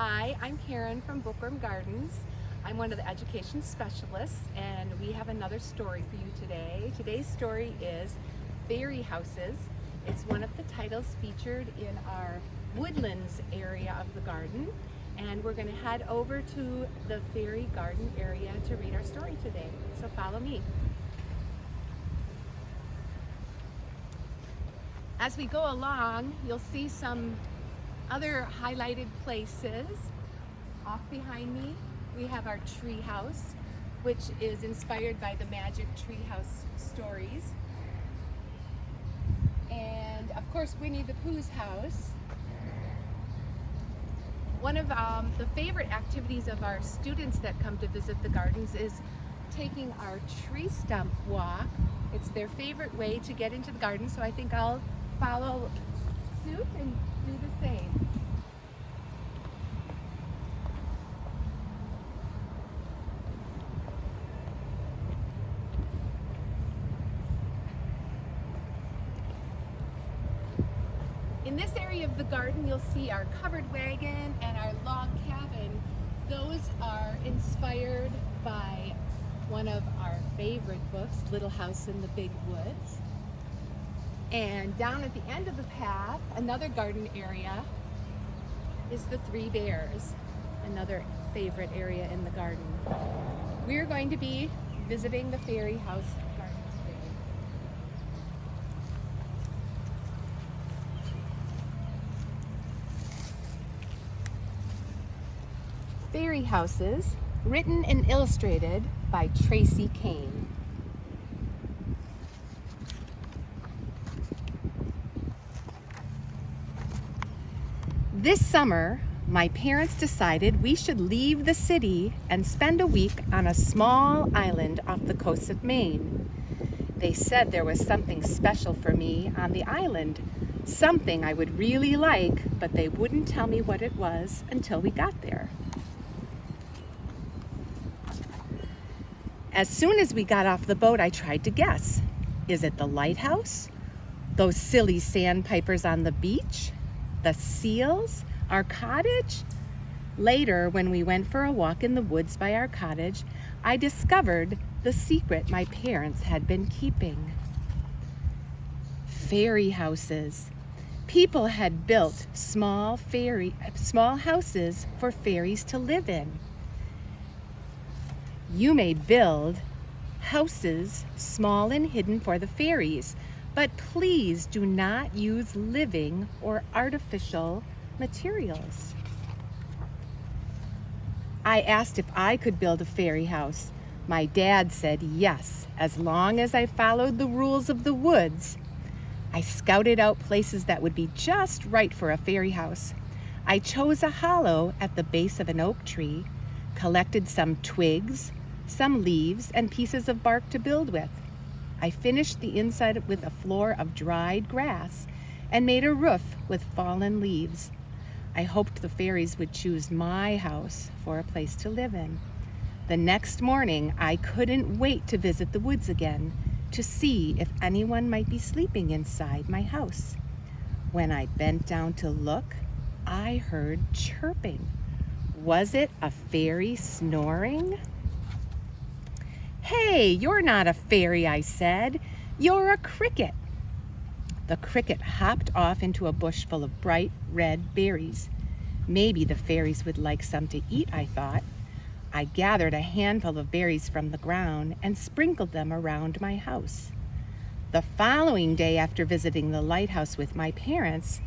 Hi, I'm Karen from Bookworm Gardens. I'm one of the education specialists, and we have another story for you today. Today's story is Fairy Houses. It's one of the titles featured in our Woodlands area of the garden, and we're going to head over to the Fairy Garden area to read our story today. So follow me. As we go along, you'll see some other highlighted places. Off behind me, we have our tree house, which is inspired by the Magic Treehouse stories. And of course, Winnie the Pooh's house. One of the favorite activities of our students that come to visit the gardens is taking our tree stump walk. It's their favorite way to get into the garden, so I think I'll follow suit and do the same. In this area of the garden, you'll see our covered wagon and our log cabin. Those are inspired by one of our favorite books, Little House in the Big Woods. And down at the end of the path, another garden area, is the Three Bears, another favorite area in the garden. We're going to be visiting the Fairy House garden today. Fairy Houses, written and illustrated by Tracey Kane. This summer, my parents decided we should leave the city and spend a week on a small island off the coast of Maine. They said there was something special for me on the island, something I would really like, but they wouldn't tell me what it was until we got there. As soon as we got off the boat, I tried to guess. Is it the lighthouse? Those silly sandpipers on the beach? The seals? Our cottage? Later, when we went for a walk in the woods by our cottage, I discovered the secret my parents had been keeping. Fairy houses. People had built small houses for fairies to live in. You may build houses small and hidden for the fairies, but please do not use living or artificial materials. I asked if I could build a fairy house. My dad said yes, as long as I followed the rules of the woods. I scouted out places that would be just right for a fairy house. I chose a hollow at the base of an oak tree, collected some twigs, some leaves, and pieces of bark to build with. I finished the inside with a floor of dried grass and made a roof with fallen leaves. I hoped the fairies would choose my house for a place to live in. The next morning, I couldn't wait to visit the woods again to see if anyone might be sleeping inside my house. When I bent down to look, I heard chirping. Was it a fairy snoring? "Hey, you're not a fairy," I said. "You're a cricket." The cricket hopped off into a bush full of bright red berries. Maybe the fairies would like some to eat, I thought. I gathered a handful of berries from the ground and sprinkled them around my house. The following day, after visiting the lighthouse with my parents,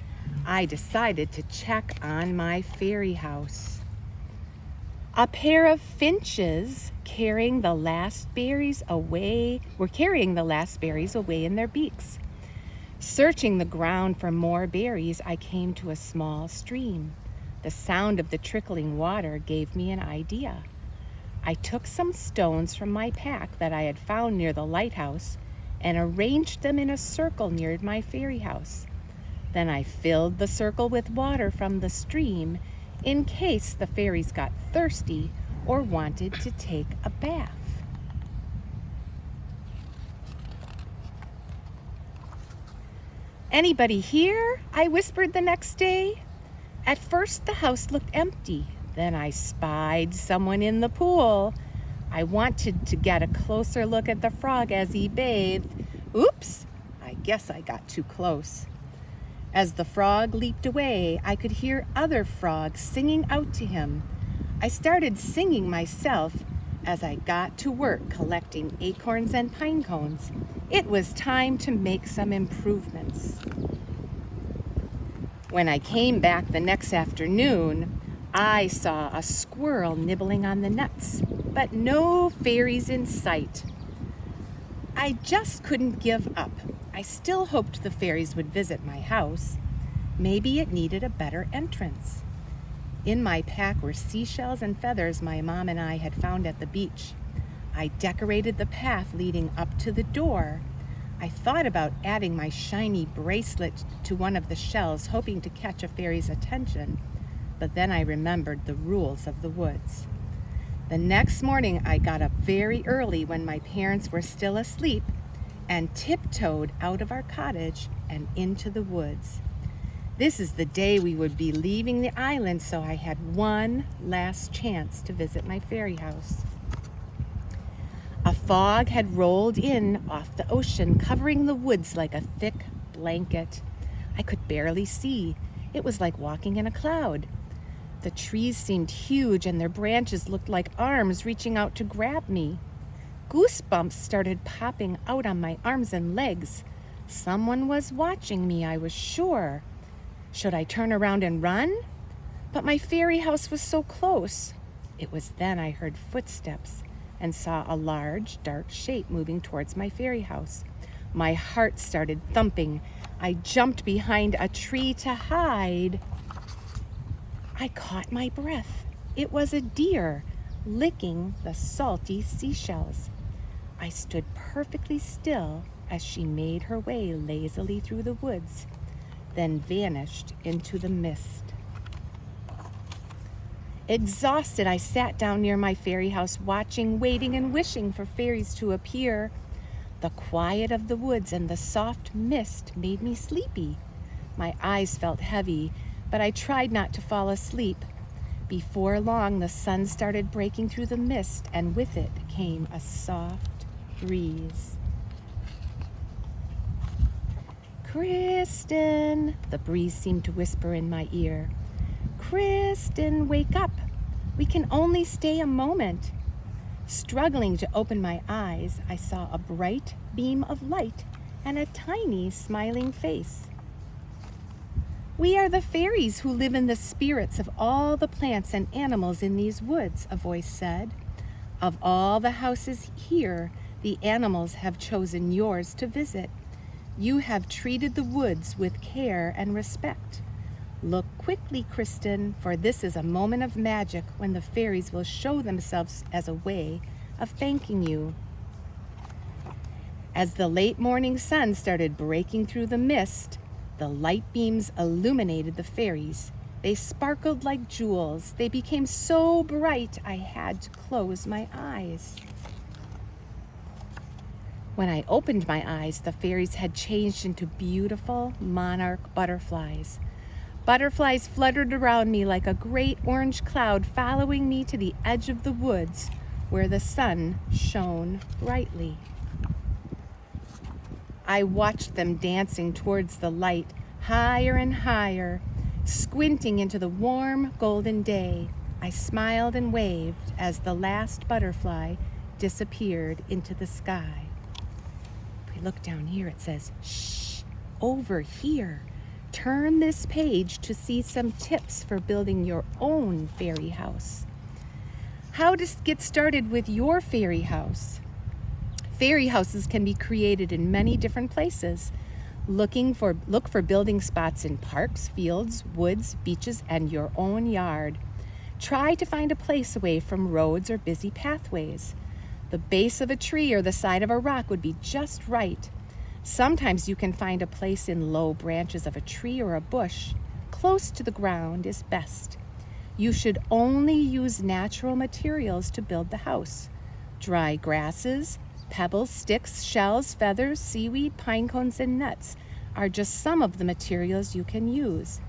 I decided to check on my fairy house. A pair of finches were carrying the last berries away in their beaks. Searching the ground for more berries, I came to a small stream. The sound of the trickling water gave me an idea. I took some stones from my pack that I had found near the lighthouse and arranged them in a circle near my fairy house. Then I filled the circle with water from the stream in case the fairies got thirsty or wanted to take a bath. "Anybody here?" I whispered the next day. At first, the house looked empty. Then I spied someone in the pool. I wanted to get a closer look at the frog as he bathed. Oops, I guess I got too close. As the frog leaped away, I could hear other frogs singing out to him. I started singing myself as I got to work collecting acorns and pine cones. It was time to make some improvements. When I came back the next afternoon, I saw a squirrel nibbling on the nuts, but no fairies in sight. I just couldn't give up. I still hoped the fairies would visit my house. Maybe it needed a better entrance. In my pack were seashells and feathers my mom and I had found at the beach. I decorated the path leading up to the door. I thought about adding my shiny bracelet to one of the shells, hoping to catch a fairy's attention, but then I remembered the rules of the woods. The next morning, I got up very early when my parents were still asleep and tiptoed out of our cottage and into the woods. This is the day we would be leaving the island, so I had one last chance to visit my fairy house. A fog had rolled in off the ocean, covering the woods like a thick blanket. I could barely see. It was like walking in a cloud. The trees seemed huge and their branches looked like arms reaching out to grab me. Goosebumps started popping out on my arms and legs. Someone was watching me, I was sure. Should I turn around and run? But my fairy house was so close. It was then I heard footsteps and saw a large, dark shape moving towards my fairy house. My heart started thumping. I jumped behind a tree to hide. I caught my breath. It was a deer, licking the salty seashells. I stood perfectly still as she made her way lazily through the woods, then vanished into the mist. Exhausted, I sat down near my fairy house, watching, waiting, and wishing for fairies to appear. The quiet of the woods and the soft mist made me sleepy. My eyes felt heavy, but I tried not to fall asleep. Before long, the sun started breaking through the mist, and with it came a soft breeze. "Kristen," the breeze seemed to whisper in my ear. "Kristen, wake up. We can only stay a moment." Struggling to open my eyes, I saw a bright beam of light and a tiny smiling face. "We are the fairies who live in the spirits of all the plants and animals in these woods," a voice said. "Of all the houses here, the animals have chosen yours to visit. You have treated the woods with care and respect. Look quickly, Kristen, for this is a moment of magic when the fairies will show themselves as a way of thanking you." As the late morning sun started breaking through the mist, the light beams illuminated the fairies. They sparkled like jewels. They became so bright I had to close my eyes. When I opened my eyes, the fairies had changed into beautiful monarch butterflies. Butterflies fluttered around me like a great orange cloud, following me to the edge of the woods where the sun shone brightly. I watched them dancing towards the light, higher and higher, squinting into the warm golden day. I smiled and waved as the last butterfly disappeared into the sky. If we look down here, it says, "Shh, over here." Turn this page to see some tips for building your own fairy house. How to get started with your fairy house. Fairy houses can be created in many different places. Look for building spots in parks, fields, woods, beaches, and your own yard. Try to find a place away from roads or busy pathways. The base of a tree or the side of a rock would be just right. Sometimes you can find a place in low branches of a tree or a bush. Close to the ground is best. You should only use natural materials to build the house. Dry grasses, pebbles, sticks, shells, feathers, seaweed, pine cones, and nuts are just some of the materials you can use.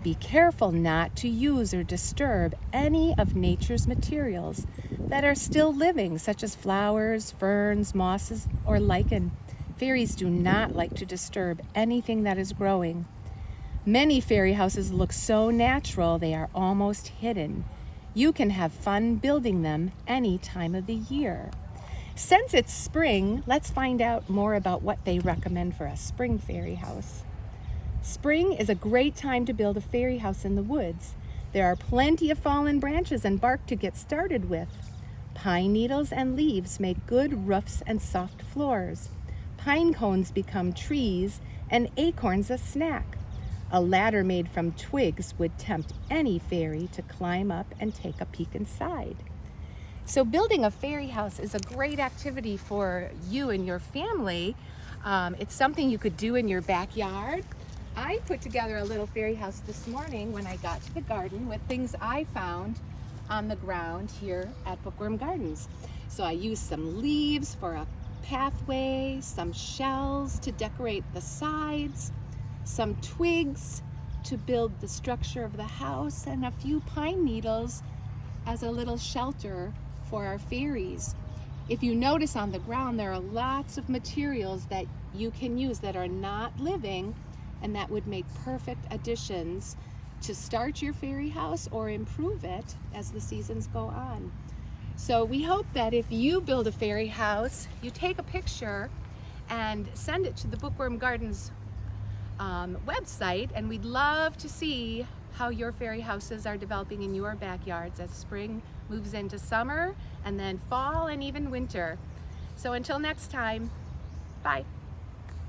Be careful not to use or disturb any of nature's materials that are still living, such as flowers, ferns, mosses, or lichen. Fairies do not like to disturb anything that is growing. Many fairy houses look so natural they are almost hidden. You can have fun building them any time of the year. Since it's spring, let's find out more about what they recommend for a spring fairy house. Spring is a great time to build a fairy house in the woods. There are plenty of fallen branches and bark to get started with. Pine needles and leaves make good roofs and soft floors. Pine cones become trees and acorns a snack. A ladder made from twigs would tempt any fairy to climb up and take a peek inside. So building a fairy house is a great activity for you and your family. It's something you could do in your backyard. I put together a little fairy house this morning when I got to the garden with things I found on the ground here at Bookworm Gardens. So I used some leaves for a pathway, some shells to decorate the sides, some twigs to build the structure of the house, and a few pine needles as a little shelter for our fairies. If you notice on the ground, there are lots of materials that you can use that are not living and that would make perfect additions to start your fairy house or improve it as the seasons go on. So we hope that if you build a fairy house, you take a picture and send it to the Bookworm Gardens website, and we'd love to see how your fairy houses are developing in your backyards as spring moves into summer and then fall and even winter. So until next time, bye.